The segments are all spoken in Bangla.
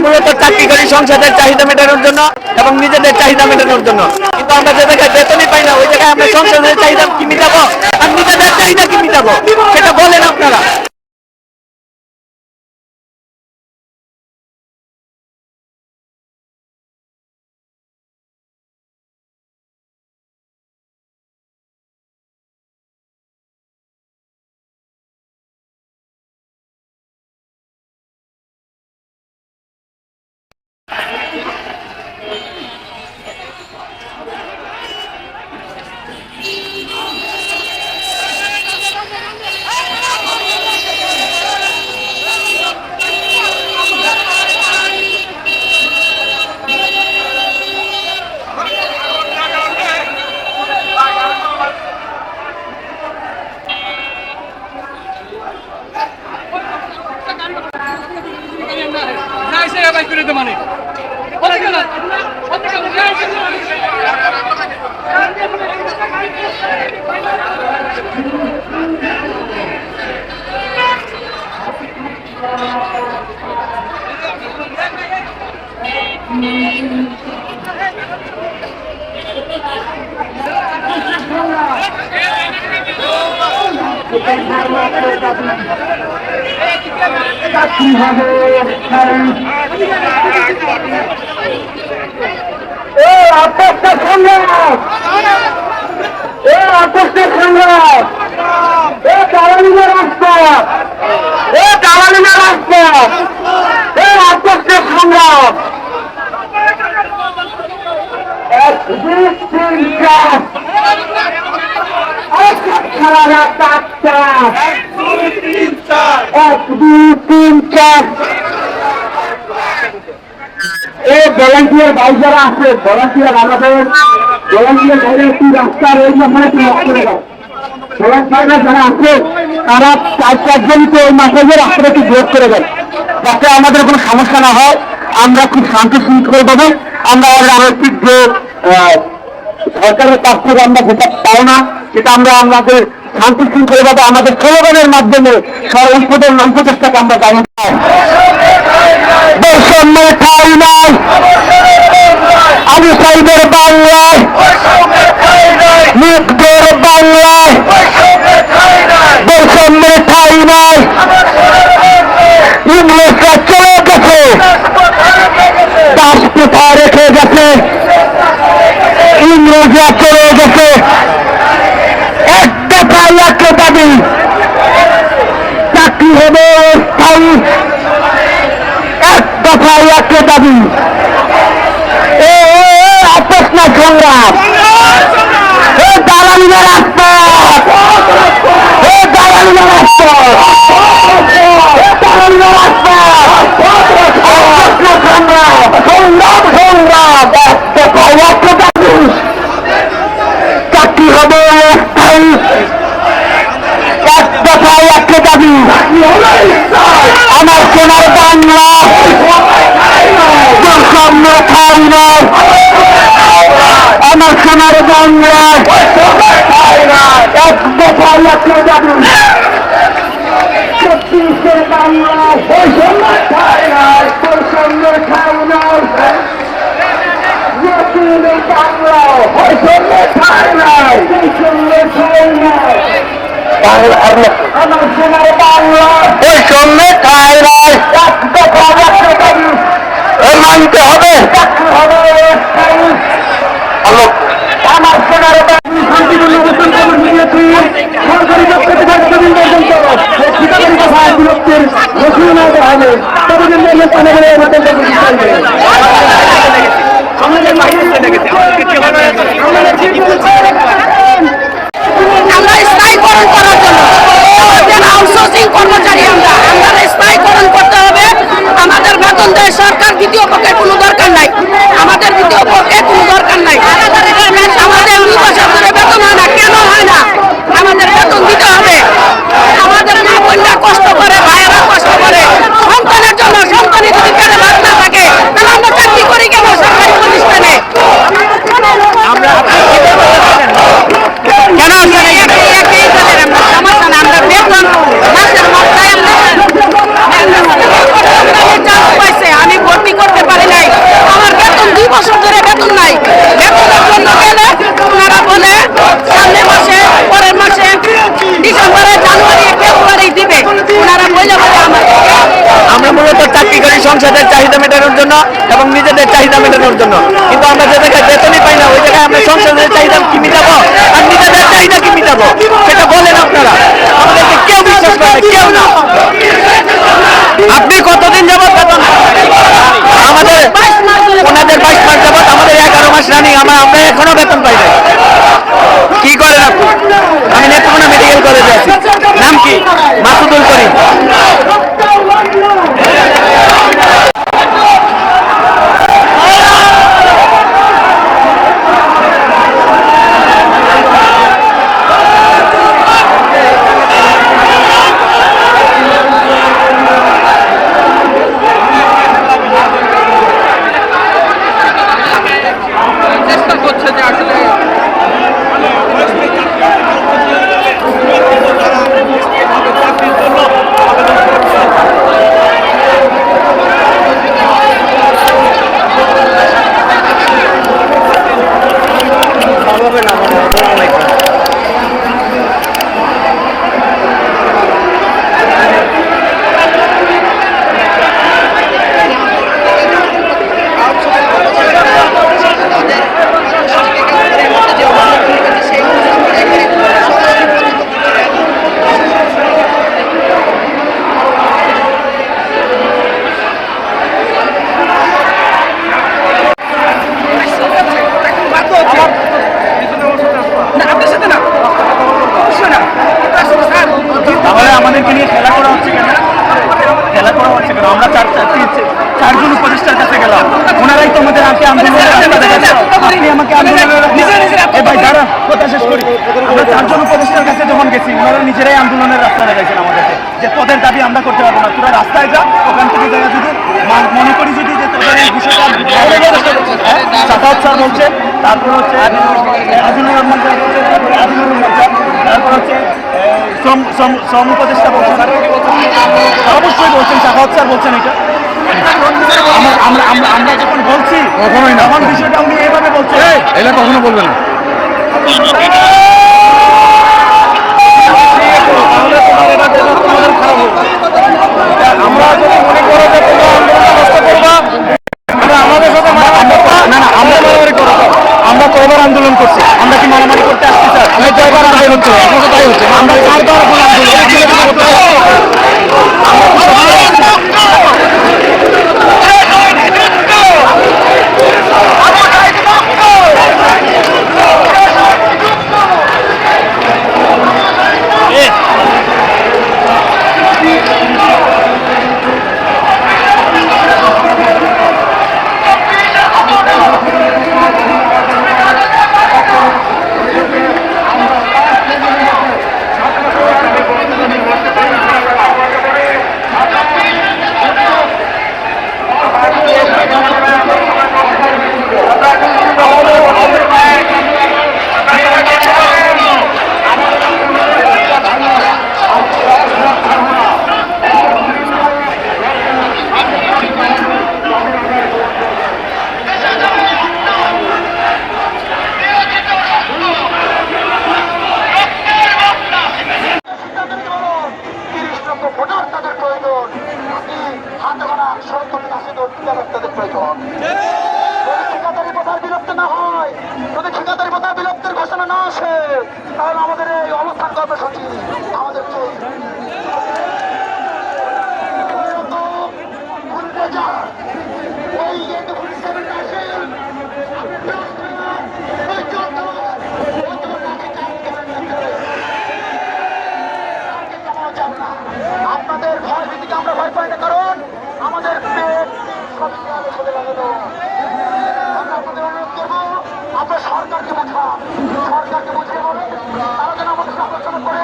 মূলত চাকরি করি সংসারের চাহিদা মেটানোর জন্য এবং নিজেদের চাহিদা মেটানোর জন্য, কিন্তু আমরা যে জায়গায় বেতনই পাই না ওই জায়গায় আমরা সংসারের চাহিদা কি মিটাবো আর নিজেদের চাহিদা কি মিটাবো সেটা বলেন আপনারা। ভলান্টিয়ার ভাই যারা আছে, ভলান্টিয়ার আমাদের ভলান্টিয়ার ভাইরা একটু রাস্তার ওই মাথায় একটু লক্ষ্য করে দাও। ভলান্টিয়াররা যারা আছে তারা 4-5 ওই মাথায় যে রাস্তাটা একটু ব্লক করে দেয়, যাতে আমাদের কোনো সমস্যা না হয়, আমরা খুব শান্তি শৃঙ্খলভাবে আমরা রাজনৈতিক যে সরকারের কাছ থেকে আমরা যেটা পাই না সেটা আমরা আমাদের শান্তি শৃঙ্খলভাবে আমাদের স্লোগানের মাধ্যমে সর্বস্পদের নৌপ্রচেষ্টাকে আমরা জানাই। বৈষম্য ঠাই নাই আবু সাইদের বাংলায়, মুক্তর বাংলায় বৈষম্যের ঠাই নাই। ইংরেজরা চলে গেছে, দাস প্রথা রেখে গেছে, ইংরেজরা চলে গেছে। এক দফায় একটা দাবি, চাকরি হবে স্থায়ী। এক দফায় একটা দাবি, আপোষ না সংগ্রাম, দালালিরা রাজপথ, দালালিরা রাজপথ, দালালিরা রাজপথ, সংগ্রাম সংগ্রাম সংগ্রাম। এক দফায় একটা দাবি, চাকরি হবে স্থায়ী। এক দফায় একটা দাবি, আমার সোনার বাংলা বৈষম্য ঠাই নাই। আমার সোনার বাংলা এক দফায় একটা দাবি, 36-এর বাংলা বৈষম্য ঠাই নাই, বৈষম্য ঠাই নাই। নতুনের বাংলা বৈষম্য ঠাই নাই, বৈষম্য ঠাই নাই। আমার সোনার বাংলা বৈষম্য ঠাই নাই। এক দফায় একটা দাবি মানতে হবে, আমার সোনার শান্তিপূর্ণ অবস্থান কর্ম নিয়েছি। সরকারি পক্ষ থেকে ঠিকাদারি কথা বিরক্তির ঘোষণা দেওয়া হবে, তবে কিন্তু আমরা স্থায়ীকরণ করার জন্য আউটসোর্সিং কর্মচারী আমরা স্থায়ীকরণ করতে হবে। আমাদের বেতন দেয় সরকার, দ্বিতীয় পক্ষের কোনো দরকার নাই, আমাদের দ্বিতীয় পক্ষের কোনো দরকার নাই। আমাদের 2 বছর ধরে বেতন হয় না, কেন হয় না? আমাদের বেতন দিতে হবে। আমাদের মা বোনরা কষ্ট করে, ভাইয়েরা কষ্ট করে সন্তানের জন্য। সন্তানের যদি পেটে ভাত না থাকে তাহলে আমরা চাকরি করি কেন সরকারি প্রতিষ্ঠানে? আমরা আমি ভর্তি সংসারের চাহিদা মেটানোর জন্য এবং নিজেদের চাহিদা মেটানোর জন্য। কিন্তু আমরা যে জায়গায় বেতনই পাই না ওই জায়গায় আমরা সংসারের চাহিদা কি মিটাবো আর নিজেদের চাহিদা কি মিটাবো সেটা বলেন আপনারা। আমাদেরকে কেউ বিশ্বাস করে না, কেউ না। আপনি কতদিন যাবত বেতন আমাদের ওনাদের 22 মাস যাবত, আমাদের 11 মাস রানিং, আমরা এখনো বেতন পাই না। কি করেন আপনি? আমি নেত্রকোনা মেডিকেল কলেজে আছি। নাম কি? মাসুদুল করিম। আমাদেরকে নিয়ে খেলা করা হচ্ছে কেন? আমরা চারজন উপদেষ্টার কাছে গেলাম, ওনারাই তো আমাদের আজকে আন্দোলনের আপনি আমাকে আন্দোলনের ভাই দাঁড়া কথা শেষ করি। আমরা চারজন উপদেষ্টার কাছে যখন গেছি ওনারা নিজেরাই আন্দোলনের রাস্তা দেখাইছেন আমাদেরকে যে তোদের দাবি আমরা করতে পারবো না, তোরা রাস্তায় যা, ওখান থেকে জায়গা যদি মনে করি যদি যে তোদের এই বিষয়টা সাফাত স্যার বলছেন, তারপর হচ্ছে আজিমুর রহমান স্যার বলছেন, তারপর হচ্ছে শ্রম উপদেষ্টা বলছেন, অবশ্যই বলছেন, সাফাত স্যার বলছেন। এটা আমরা যখন বলছি তখন বিষয়টা উনি এইভাবে বলছেন, এটা কখনো বলবে না। আমরা যদি মনে করো যে তোমরা আন্দোলন নষ্ট করবা, আমাদের সাথে না না আমরা মারামারি করবো, আমরা কয়বার আন্দোলন করছি, আমরা কি মারামারি করতে আসছি স্যার? আমি কয়বার আন্দোলন করছি, এখন তো তাই হচ্ছে। আমরা কারবার এখন ঠিকাদারি প্রথার বিলুপ্ত না হয়, যদি ঠিকাদারি প্রথার বিলুপ্তের ঘোষণা না আসে, তাহলে আমাদের এই অবস্থান কর্মসূচি আমাদের আপনাদের ভয় ভীতিকে আমরা ভয় পাই না, কারণ আমাদের পেট আমরা আপনাদের অনুরোধ করবো, আপনার সরকারকে বোঝান, সরকারকে বুঝিয়ে বলেন তারা যেন আমাদের আলোচনা করে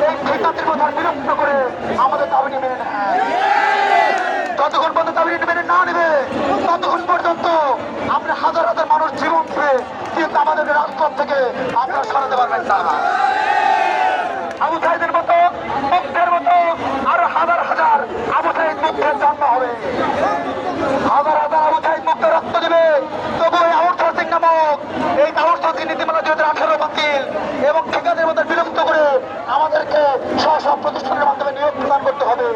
এই ঠিকাদারি প্রথার বিলুপ্ত করে আমাদের দাবিটি মেনে নেয়। যতক্ষণ পর্যন্ত দাবিটি মেনে না নেবে ততক্ষণ পর্যন্ত আমরা হাজার হাজার মানুষ জীবন দিয়ে কিন্তু আমাদের রাজপথ থেকে আপনারা সরাতে পারবেন না। আবু সাইদের মতো মুক্তের মতো আরো হাজার হাজার আবু সাইদ মুক্তের জন্ম হবে, হাজার হাজার আবু সাইদ মুক্তের রক্ত দেবে, তবু এই আউটসোর্সিং নামক এই আউটসোর্সিং নীতিমালা 2018 বাতিল এবং ঠিকাদের মধ্যে বিলুপ্ত করে আমাদেরকে সব প্রতিষ্ঠানের মাধ্যমে নিয়োগ প্রদান করতে হবে।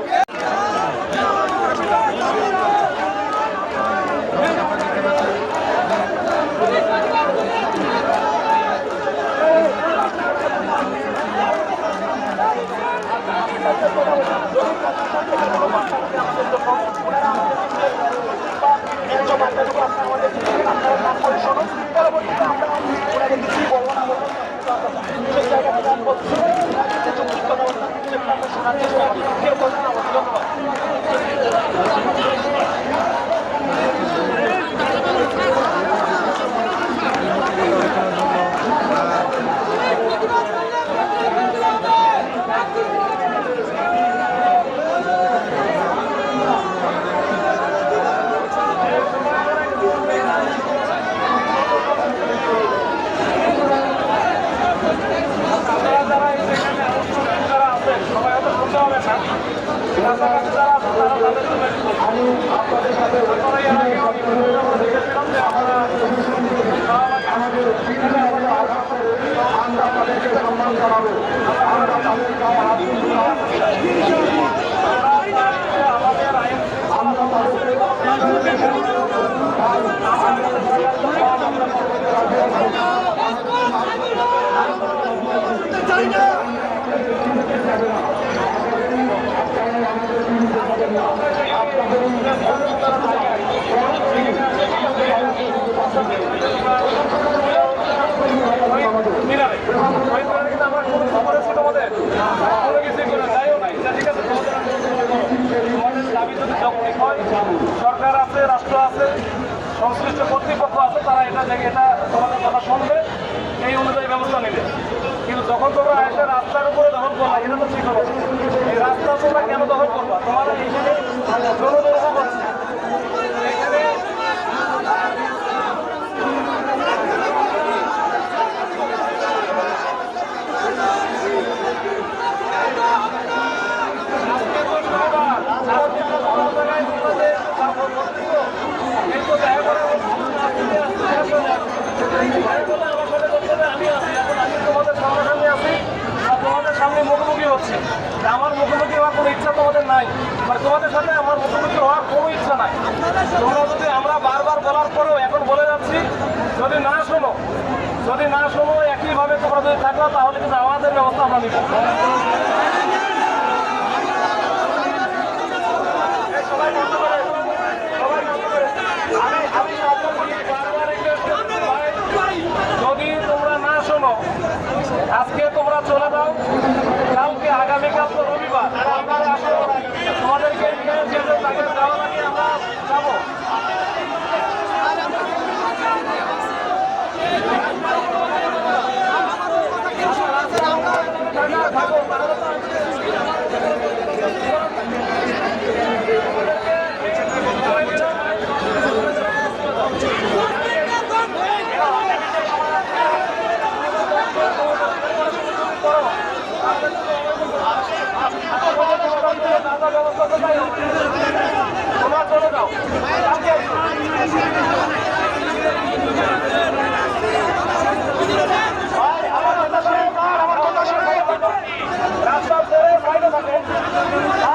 জানার চেষ্টা করছি। কেউ কথা না বলছি। ধন্যবাদ। সরকার আছে, রাষ্ট্র আছে, সংশ্লিষ্ট কর্তৃপক্ষ আছে, তারা এটা দেখে এটা তোমাদের কথা শুনবে, এই অনুযায়ী ব্যবস্থা নেবে। কিন্তু যখন তোমরা এসে রাস্তার উপরে দখল করবা, এটা তো ঠিক হবে। এই রাস্তা তোমরা কেন দখল করবা? তোমার এইখানে জনদুর্ভোগ হচ্ছে। এখানে আমার মুখোমুখি হওয়ার কোনো ইচ্ছা তোমাদের নাই, মানে তোমাদের সাথে আমার মুখোমুখি হওয়ার কোনো ইচ্ছা নাই। তোমরা যদি আমরা বারবার বলার পরেও এখন বলে যাচ্ছি, যদি না শোনো একইভাবে তোমরা যদি থাকো, তাহলে কিন্তু আমাদের ব্যবস্থা আমরা নিব। যদি তোমরা না শোনো, আজকে তোমরা চলে যাও, কালকে আগামীকাল তো রবিবার, তোমাদেরকে যাওয়া লাগে, আমরা যাবো। তোমরা চলে যাও।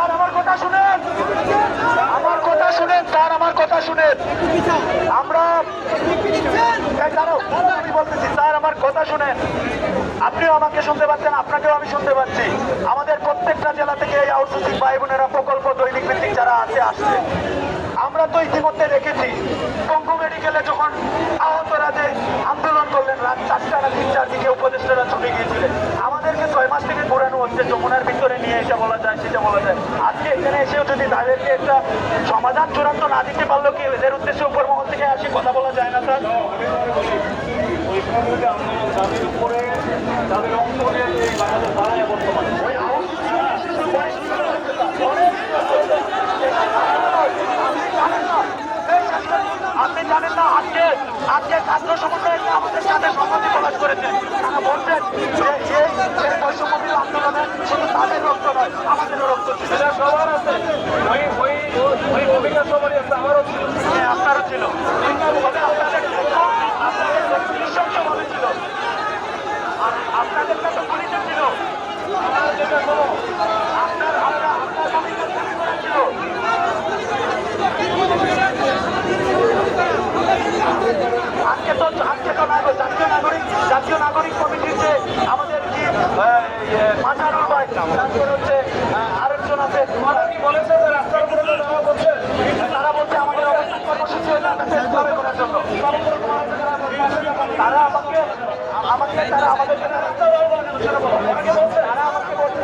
আমার কথা শুনেন, আমরা আমি বলতেছি স্যার, আমার কথা শুনেন। আপনিও আমাকে শুনতে পাচ্ছেন, আপনাকেও আমি শুনতে পাচ্ছি। আমাদের প্রত্যেকটা জেলা থেকে এই আউটসোর্সিং ভাই বোনেরা প্রকল্প দৈনিক ভিত্তিক যারা আসছে, আমরা তো ইতিমধ্যে দেখেছি পঙ্গু মেডিকেলে যখন আহতরা যে আন্দোলন করলেন, রাত 4টা না 3টার দিকে উপদেষ্টারা ছুটে গিয়েছিলেন। আমাদেরকে 6 মাস থেকে ঘোরানো হচ্ছে, যমুনার ভিতরে নিয়ে এটা বলা যায় সেটা বলা যায়। আজকে এখানে এসেও যদি তাদেরকে একটা সমাধান চূড়ান্ত না দিতে পারলো, কি এদের উদ্দেশ্যে উপর মহল থেকে আসি কথা বলা যায় না স্যার? তাদের উপরে তাদের অংশ নিয়ে বাংলাদেশ দাঁড়ায় বর্তমানে আপনি জানেন না, আজকে ছাত্র সমন্বয় আমাদের সাথে সম্মতি প্রকাশ করেছে। তারা বলছেন যে এই বৈষম্য আন্দোলনে শুধু তাদের রক্ত নয়, আমাদেরও রক্ত ছিল। সবার আছে, ওই ভূমিকা সবারই আছে, আমারও ছিল, আপনারও ছিল। নৃশংসভাবে ছিল, আপনাদের কাছে পুলিশে ছিল, আপনার ভূমিকা ছিল। আজকে তো জাতীয় নাগরিক কমিটির যে আমাদের কি মাঝারুল ভাই, তারপরে হচ্ছে আরেকজন আছে, কি বলেছে রাস্তার উপরে যাওয়া বলছে, তারা বলছে আমাদের অবস্থান কর্মসূচি করার জন্য। তারা আমাকে তারা আমাদের তারা আমাকে বলছে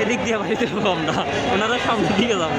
এদিক দিয়ে বাড়িতে আমরা ওনারা সামনের দিকে যাবো।